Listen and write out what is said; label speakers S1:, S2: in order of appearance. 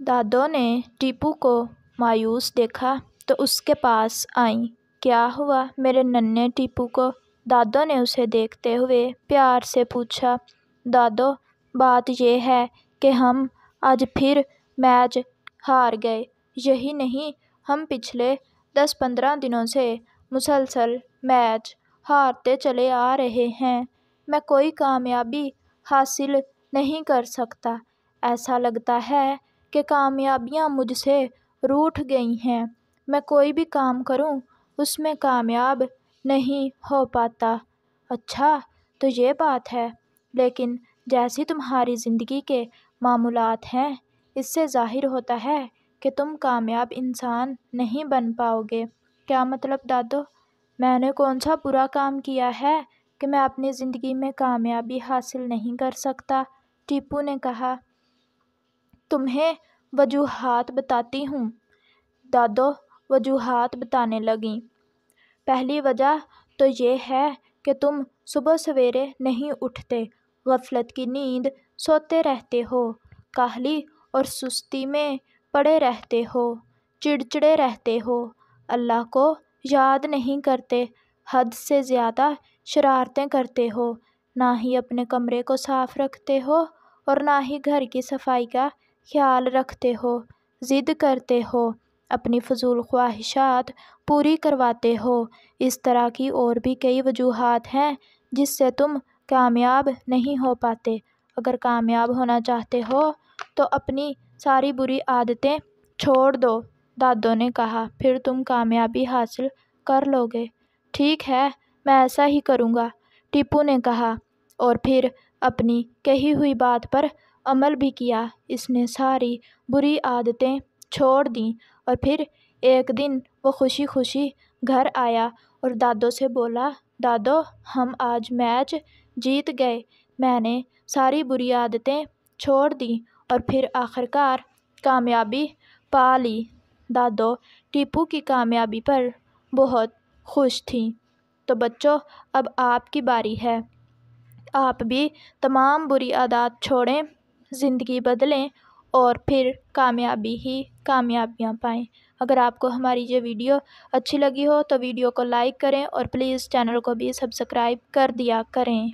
S1: دادو نے ٹیپو کو مایوس دیکھا تو اس کے پاس آئیں۔ کیا ہوا میرے ننھے ٹیپو کو؟ دادو نے اسے دیکھتے ہوئے پیار سے پوچھا۔ دادو، بات یہ ہے کہ ہم آج پھر میچ ہار گئے۔ یہی نہیں، ہم پچھلے 10-15 دنوں سے مسلسل میچ ہارتے چلے آ رہے ہیں۔ میں کوئی کامیابی حاصل نہیں کر سکتا۔ ایسا لگتا ہے کہ کامیابیاں مجھ سے روٹھ گئی ہیں۔ میں کوئی بھی کام کروں اس میں کامیاب نہیں ہو پاتا۔ اچھا تو یہ بات ہے، لیکن جیسی تمہاری زندگی کے معمولات ہیں، اس سے ظاہر ہوتا ہے کہ تم کامیاب انسان نہیں بن پاؤ گے۔ کیا مطلب دادو؟ میں نے کون سا برا کام کیا ہے کہ میں اپنی زندگی میں کامیابی حاصل نہیں کر سکتا؟ ٹیپو نے کہا۔ تمہیں وجوہات بتاتی ہوں۔ دادو وجوہات بتانے لگیں۔ پہلی وجہ تو یہ ہے کہ تم صبح سویرے نہیں اٹھتے، غفلت کی نیند سوتے رہتے ہو، کاہلی اور سستی میں پڑے رہتے ہو، چڑچڑے رہتے ہو، اللہ کو یاد نہیں کرتے، حد سے زیادہ شرارتیں کرتے ہو، نہ ہی اپنے کمرے کو صاف رکھتے ہو اور نہ ہی گھر کی صفائی کا خیال رکھتے ہو، ضد کرتے ہو، اپنی فضول خواہشات پوری کرواتے ہو۔ اس طرح کی اور بھی کئی وجوہات ہیں جس سے تم کامیاب نہیں ہو پاتے۔ اگر کامیاب ہونا چاہتے ہو تو اپنی ساری بری عادتیں چھوڑ دو، دادو نے کہا، پھر تم کامیابی حاصل کر لو گے۔ ٹھیک ہے، میں ایسا ہی کروں گا، ٹیپو نے کہا، اور پھر اپنی کہی ہوئی بات پر عمل بھی کیا۔ اس نے ساری بری عادتیں چھوڑ دیں اور پھر ایک دن وہ خوشی خوشی گھر آیا اور دادو سے بولا، دادو، ہم آج میچ جیت گئے۔ میں نے ساری بری عادتیں چھوڑ دیں اور پھر آخرکار کامیابی پا لی۔ دادو ٹیپو کی کامیابی پر بہت خوش تھیں۔ تو بچوں، اب آپ کی باری ہے۔ آپ بھی تمام بری عادات چھوڑیں، زندگی بدلیں اور پھر کامیابی ہی کامیابیاں پائیں۔ اگر آپ کو ہماری یہ ویڈیو اچھی لگی ہو تو ویڈیو کو لائک کریں اور پلیز چینل کو بھی سبسکرائب کر دیا کریں۔